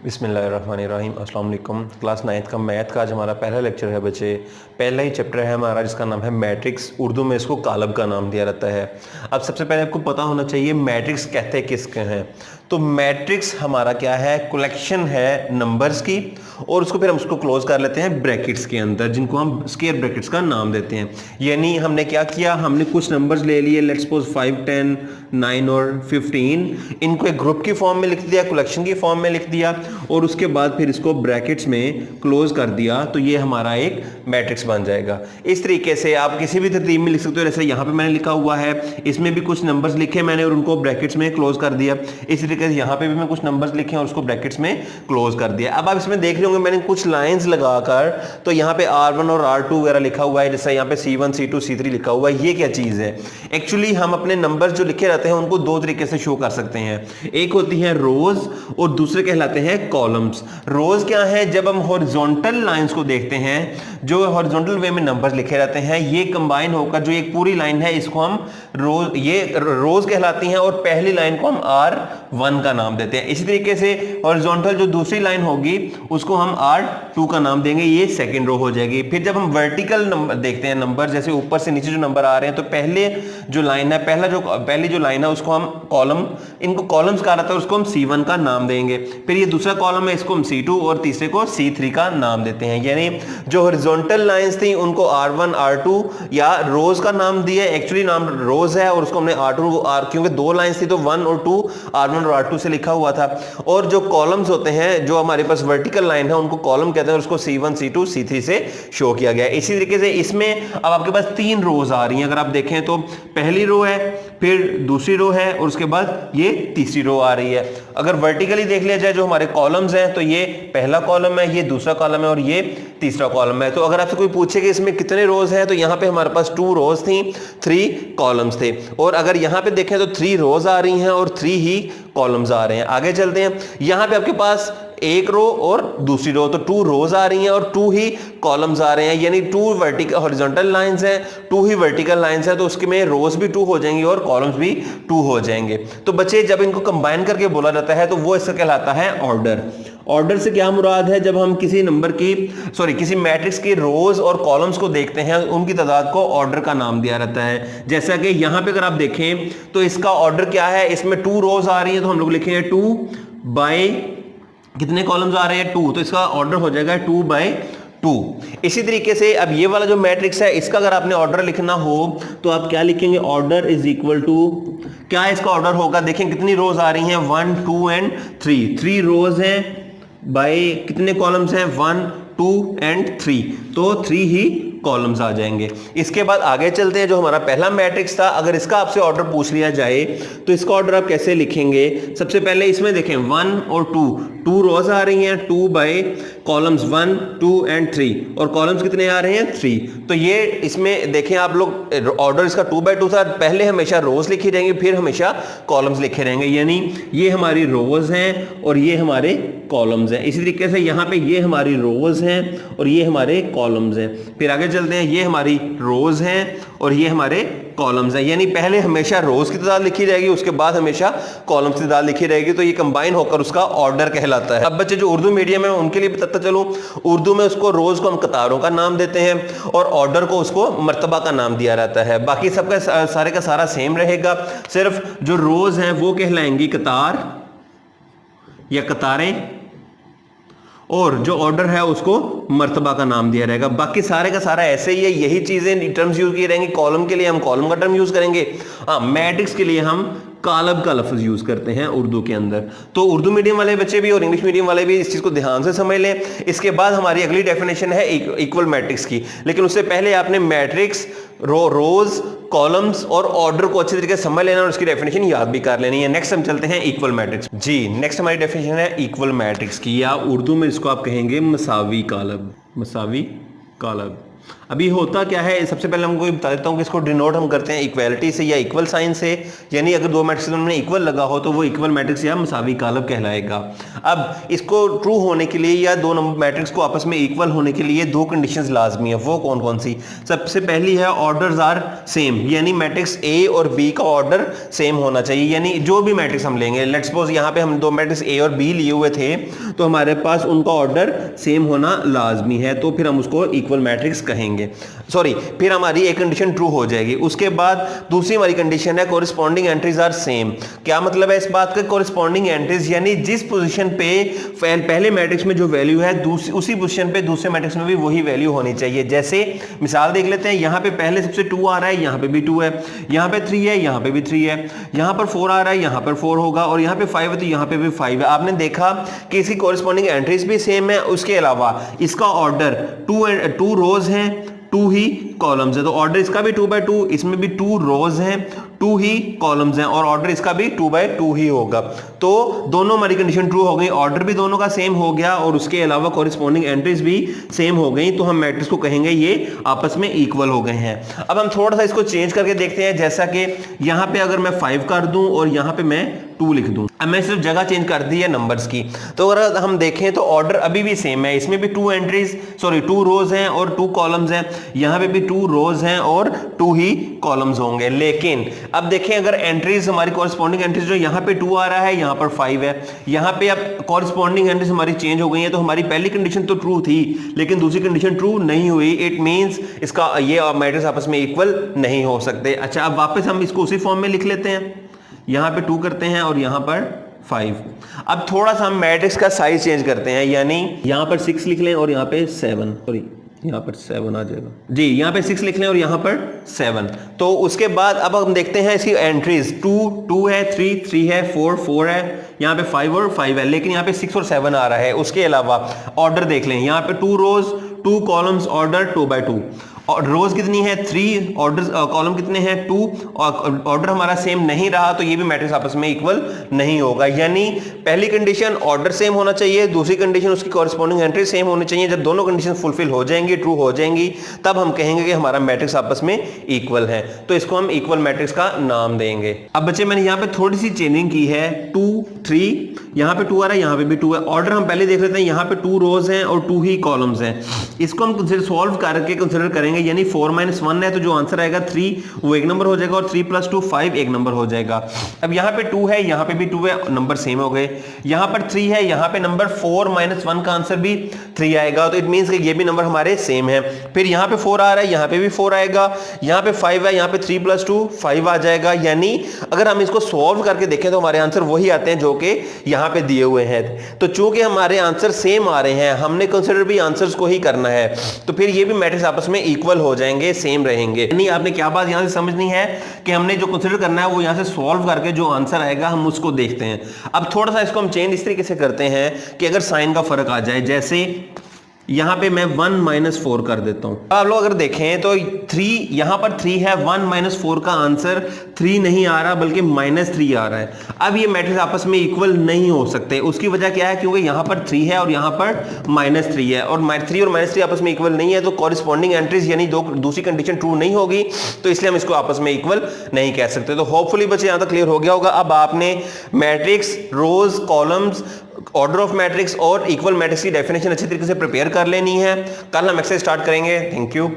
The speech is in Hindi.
बिस्मिल्लाहिर्रहमानिर्रहीम अस्सलाम वालेकुम। क्लास 9th का मैथ का आज हमारा पहला लेक्चर है बच्चे। पहला ही चैप्टर है हमारा जिसका नाम है मैट्रिक्स। उर्दू में इसको कालब का नाम दिया जाता है। अब सबसे पहले आपको पता होना चाहिए मैट्रिक्स कहते किसके हैं। तो मैट्रिक्स हमारा क्या है, कलेक्शन है नंबर्स की, और उसको फिर हम उसको क्लोज कर लेते हैं ब्रैकेट्स के अंदर, जिनको हम स्क्वायर ब्रैकेट्स का नाम देते हैं। यानी हमने क्या किया, हमने कुछ नंबर्स ले लिए, लेट्स सपोज 5, 10, 9 और 15, इनको एक ग्रुप की फॉर्म में लिख दिया, कलेक्शन की फॉर्म में लिख दिया, और उसके बाद फिर इसको ब्रैकेट्स में क्लोज कर दिया, तो ये हमारा एक मैट्रिक्स बन जाएगा। इस तरीके से आप किसी भी तरतीब में लिख सकते हो। जैसे यहाँ पे मैंने लिखा हुआ है, इसमें भी कुछ नंबर्स लिखे मैंने और उनको ब्रैकेट्स में क्लोज कर दिया। इसी तरीके से यहाँ पे भी मैं कुछ नंबर्स लिखे और उसको ब्रैकेट्स में क्लोज कर दिया। अब आप इसमें देख रहे होंगे मैंने कुछ लाइंस लगाकर, तो यहाँ पे R1 और R2 वगैरह लिखा हुआ है, जैसे यहाँ पे C1, C2, C3 लिखा हुआ है। ये क्या चीज है? एक्चुअली हम अपने नंबर्स जो लिखे रहते हैं उनको दो तरीके से शो कर सकते हैं। एक होती है रोज और दूसरे कहलाते हैं कॉलम्स। रोज क्या है? जब हम हॉरिजॉन्टल लाइंस को देखते हैं, जो हॉरिजॉन्टल वे में नंबर्स लिखे रहते हैं, ये कंबाइन होकर जो एक पूरी लाइन है, इसको हम रोज, ये रोज कहलाती हैं, और पहली लाइन को हम R1 का नाम देते हैं। इसी तरीके से हॉरिजॉन्टल जो दूसरी लाइन होगी उसको हम R2 का नाम देंगे, ये सेकंड रो हो जाएगी। फिर जब हम वर्टिकल नंबर देखते हैं, नंबर जैसे ऊपर से नीचे जो नंबर आ रहे हैं, तो पहले जो लाइन है, पहली जो लाइन है उसको हम कॉलम, इनको कॉलम्स कहा जाता है, उसको हम C1 का नाम देंगे। फिर ये दूसरा कॉलम है, इसको हम C2 और तीसरे को C3 का नाम देते हैं। यानी जो हॉरिजॉन्टल लाइंस थी उनको R1, R2 या रोज का नाम दिया, एक्चुअली नाम रोज है, और उसको हमने R2 क्योंकि दो लाइंस थी तो 1 और 2 R1 और R2 से लिखा हुआ था। और जो कॉलम्स होते हैं, जो हमारे पास वर्टिकल लाइन है, उनको कॉलम कहते हैं, और उसको C1, C2, C3 से शो किया गया है। इसी तरीके से इसमें अब आपके पास 3 रोज आ रही हैं। अगर आप देखें तो पहली रो है, फिर दूसरी रो है, और उसके बाद ये तीसरी रो आ रही है। अगर वर्टिकली देख लिया जाए जो हमारे कॉलम्स हैं, तो ये पहला कॉलम है, ये दूसरा कॉलम है, और ये तीसरा कॉलम है। तो अगर आपसे कोई पूछे कि इसमें कितने रोज हैं, तो यहाँ पे हमारे पास 2 रोज थी, 3 कॉलम्स थे। और अगर यहाँ पे देखें तो 3 रोज आ रही हैं और 3 ही कॉलम्स आ रहे हैं। आगे चलते हैं, यहाँ पे आपके पास एक रो और दूसरी रो, तो 2 रोज आ रही हैं और 2 ही कॉलम्स आ रहे हैं। यानी 2 वर्टिकल हॉरिजॉन्टल लाइंस हैं, 2 ही वर्टिकल लाइंस हैं, तो उसके में रोज भी 2 हो जाएंगी और कॉलम्स भी 2 हो जाएंगे। तो बच्चे जब इनको कंबाइन करके बोला जाता है तो वो इसका कहलाता है ऑर्डर। ऑर्डर से क्या मुराद है? जब हम किसी नंबर की किसी मैट्रिक्स की रोज और कॉलम्स को देखते हैं, उनकी तादाद को ऑर्डर का नाम दिया रहता है। जैसा कि यहाँ पे अगर आप देखें तो इसका ऑर्डर क्या है, इसमें 2 रोज आ रही है, तो हम लोग लिखेंगे 2 बाय कितने कॉलम्स आ रहे हैं? 2, तो इसका ऑर्डर हो जाएगा 2 बाय 2। इसी तरीके से अब ये वाला जो मैट्रिक्स है, इसका अगर आपने ऑर्डर लिखना हो तो आप क्या लिखेंगे? ऑर्डर इज इक्वल टू, क्या इसका ऑर्डर होगा? देखें कितनी रोज आ रही हैं, 1, 2 एंड 3। 3 रोज हैं बाय कितने कॉलम्स हैं? 1, 2 एंड 3, तो 3 ही कॉलम्स आ जाएंगे। इसके बाद आगे चलते हैं, जो हमारा पहला मैट्रिक्स था, अगर इसका आपसे ऑर्डर पूछ लिया जाए तो इसका ऑर्डर आप कैसे लिखेंगे? सबसे पहले इसमें देखें 1 और 2 रोज आ रही हैं, 2 बाय कॉलम्स 1, 2 एंड 3, और कॉलम्स कितने आ रहे हैं? 3। तो ये इसमें देखें आप लोग, ऑर्डर इसका 2 बाय 2 था। पहले हमेशा रोज लिखी रहेंगी, फिर हमेशा कॉलम्स लिखे रहेंगे। यानी ये हमारी रोज हैं और ये हमारे कॉलम्स हैं। इसी तरीके से यहाँ पे ये हमारी रोज हैं और ये हमारे कॉलम्स हैं। फिर आगे चलते हैं, ये हमारी रोज हैं और ये हमारे कॉलम्स हैं। यानी पहले हमेशा रोज की तादाद लिखी रहेगी, उसके बाद हमेशा कॉलम्स की तादाद लिखी रहेगी, तो ये कंबाइन होकर उसका ऑर्डर कहलाता है। अब बच्चे जो उर्दू मीडियम है उनके लिए बताता चलूं, उर्दू में उसको रोज को हम कतारों का नाम देते हैं और ऑर्डर को उसको मर्तबा का नाम दिया रहता है। बाकी सबका सारे का सारा सेम रहेगा, सिर्फ जो रोज हैं वो कहलाएंगी कतार या कतारें, और जो ऑर्डर है उसको मर्तबा का नाम दिया रहेगा। बाकी सारे का सारा ऐसे ही है, यही चीजें टर्म्स यूज की रहेंगी। कॉलम के लिए हम कॉलम का टर्म यूज करेंगे, हाँ मैट्रिक्स के लिए हम कालब का लफ्ज यूज करते हैं उर्दू के अंदर। तो उर्दू मीडियम वाले बच्चे भी और इंग्लिश मीडियम वाले भी इस चीज को ध्यान से समझ लें। इसके बाद हमारी अगली डेफिनेशन है इक्वल मैट्रिक्स की, लेकिन उससे पहले आपने मैट्रिक्स, रोज, कॉलम्स और ऑर्डर को अच्छी तरीके से समझ लेना और उसकी डेफिनेशन याद भी कर लेनी है। नेक्स्ट हम चलते हैं इक्वल मैट्रिक्स। जी, नेक्स्ट हमारी डेफिनेशन है इक्वल मैट्रिक्स की, या उर्दू में इसको आप कहेंगे मसावी कालब। मसावी कालब। अभी होता क्या है, सबसे पहले हमको बता देता हूँ कि इसको डिनोट हम करते हैं इक्वालिटी से या इक्वल साइन से, यानी अगर दो मैट्रिक्स में इक्वल लगा हो तो वो इक्वल मैट्रिक्स या मसावी कालब कहलाएगा। अब इसको ट्रू होने के लिए या दो नंबर मैट्रिक्स को आपस में इक्वल होने के लिए दो कंडीशंस लाजमी है। वो कौन कौन सी? सबसे पहली है ऑर्डर्स आर सेम, यानी मैट्रिक्स ए और बी का ऑर्डर सेम होना चाहिए। यानी जो भी मैट्रिक्स हम लेंगे, लेट्स सपोज यहाँ पे हम दो मैट्रिक्स ए और बी लिए हुए थे, तो हमारे पास उनका ऑर्डर सेम होना लाजमी है, तो फिर हम उसको इक्वल मैट्रिक्स कहेंगे। सॉरी, फिर हमारी एक कंडीशन ट्रू हो जाएगी। उसके बाद दूसरी हमारी कंडीशन है कोरिस्पॉन्डिंग एंट्रीज आर सेम। क्या मतलब है इस बात का? कोरिस्पॉन्डिंग एंट्रीज यानी जिस पोजीशन पे पहले मैट्रिक्स में जो वैल्यू है उसी पोजीशन पे दूसरे मैट्रिक्स में भी वही वैल्यू होनी चाहिए। जैसे मिसाल देख लेते हैं, यहाँ पे पहले सबसे 2 आ रहा है, यहाँ पे भी 2 है, यहाँ पे 3 है, यहाँ पे भी 3 है, यहाँ पर 4 आ रहा है, यहाँ पर 4 होगा, और यहाँ पे 5 है तो यहाँ पे भी 5 है। आपने देखा कि इसकी कोरिस्पॉन्डिंग एंट्रीज भी सेम है। उसके अलावा इसका ऑर्डर 2 रोज हैं, 2 ही कॉलम्स है, तो ऑर्डर इसका भी 2/2, इसमें भी 2 रोज हैं, 2 ही कॉलम्स हैं, और ऑर्डर इसका भी 2/2 ही होगा। तो दोनों हमारी कंडीशन ट्रू हो गई, ऑर्डर भी दोनों का सेम हो गया और उसके अलावा कोरिस्पॉन्डिंग एंट्रीज भी सेम हो गई, तो हम मैट्रिक्स को कहेंगे ये आपस में इक्वल हो गए हैं। अब हम थोड़ा सा इसको चेंज करके देखते हैं, जैसा कि यहाँ पे अगर मैं 5 कर दूं और यहाँ पे मैं 2 लिख दूं। अब मैं सिर्फ जगह चेंज कर दी है नंबर्स की, तो अगर हम देखें तो ऑर्डर अभी भी सेम है। इसमें भी 2 रोज हैं और 2 कॉलम्स हैं, यहाँ पे भी 2 रोज हैं और 2 ही कॉलम्स होंगे। लेकिन अब देखें, अगर एंट्रीज हमारी कोरिस्पॉन्डिंग एंट्रीज जो यहाँ पे 2 आ रहा है, यहाँ पर 5 है, यहाँ पे अब कोरिस्पॉन्डिंग एंट्रीज हमारी चेंज हो गई है, तो हमारी पहली कंडीशन तो ट्रू थी लेकिन दूसरी कंडीशन ट्रू नहीं हुई। इट मींस इसका ये मैट्रिक्स आपस में इक्वल नहीं हो सकते। अच्छा, अब वापस हम इसको उसी फॉर्म में लिख लेते हैं, यहाँ पे 2 करते हैं और यहाँ पर 5। अब थोड़ा सा हम मैट्रिक्स का साइज चेंज करते हैं, यानी यहाँ पर 6 लिख लें और यहाँ पे 7, सॉरी यहाँ पर 7 आ जाएगा जी, यहाँ पे 6 लिख लें और यहाँ पर 7। तो उसके बाद अब हम देखते हैं इसकी एंट्रीज, 2 है, 3 है, 4 है, यहाँ पे 5 और 5 है, लेकिन यहाँ पे 6 और 7 आ रहा है। उसके अलावा ऑर्डर देख लें, यहाँ पे 2 रोज, 2 कॉलम्स, ऑर्डर 2/2, और रोज कितनी है 3, ऑर्डर कॉलम कितने हैं 2, और ऑर्डर हमारा सेम नहीं रहा, तो ये भी मैट्रिक्स आपस में इक्वल नहीं होगा। यानी पहली कंडीशन ऑर्डर सेम होना चाहिए, दूसरी कंडीशन उसकी कॉरेस्पॉन्डिंग एंट्री सेम होनी चाहिए। जब दोनों कंडीशन फुलफिल हो जाएंगी, ट्रू हो जाएंगी, तब हम कहेंगे कि हमारा मैट्रिक्स आपस में इक्वल है, तो इसको हम इक्वल मैट्रिक्स का नाम देंगे। अब बच्चे मैंने यहाँ पे थोड़ी सी चेंजिंग की है, 2 3, यहाँ पे 2 आ रहा है, यहाँ पे भी 2 है। ऑर्डर हम पहले देख लेते हैं, यहाँ पे 2 रोज हैं और 2 ही कॉलम्स हैं। इसको हम सॉल्व करके कंसिडर करेंगे, यानी 4 - 1 है, तो जो आंसर आएगा 3 वो एक नंबर हो जाएगा, और 3 + 2 5 एक नंबर हो जाएगा। अब यहाँ पे 2 है, यहाँ पे भी 2 है, नंबर सेम हो गए। यहाँ पर 3 है, यहाँ पे नंबर 4 - 1 का आंसर भी 3 आएगा, तो इट मींस कि ये भी नंबर हमारे सेम है। फिर यहाँ पे 4 आ रहा है, यहाँ पे भी 4 आएगा, यहाँ पे 5 है, यहाँ पे 3 + 2 5 आ जाएगा। यानी अगर हम इसको सॉल्व करके देखें तो हमारे आंसर वही आते हैं जो कि यहाँ पे दिए हुए हैं। तो चूंकि हमारे आंसर सेम आ रहे हैं, हमने कंसिडर भी आंसर्स को ही करना है, तो फिर ये भी मैट्रिक्स आपस में इक्वल हो जाएंगे, सेम रहेंगे। यानी आपने क्या बात यहां से समझनी है कि हमने जो कंसिडर करना है वो यहां से सॉल्व करके जो आंसर आएगा हम उसको देखते हैं। अब थोड़ा सा इसको हम चेंज इस तरीके से करते हैं कि अगर साइन का फर्क आ जाए, जैसे यहां पे मैं 1 - 4 कर देता हूं। आप लोग अगर देखें तो 3 यहां पर 3 है, 1 - 4 का आंसर 3 नहीं आ रहा बल्कि -3 आ रहा है। अब ये मैट्रिक्स आपस में इक्वल नहीं हो सकते। उसकी वजह क्या है? क्योंकि यहां पर 3 है और यहां पर -3 है, और 3 और -3 आपस में इक्वल नहीं है, तो कॉरेस्पॉन्डिंग एंट्रीज यानी दूसरी कंडीशन ट्रू नहीं होगी, तो इसलिए हम इसको आपस में इक्वल नहीं कह सकते। तो होपफुली बच्चे यहां तक क्लियर हो गया होगा। अब आपने matrix, rows, columns, order of matrix और इक्वल मैट्रिक्स की डेफिनेशन अच्छी तरीके से प्रिपेयर कर लेनी है। कल हम एक्सरसाइज स्टार्ट करेंगे। Thank you.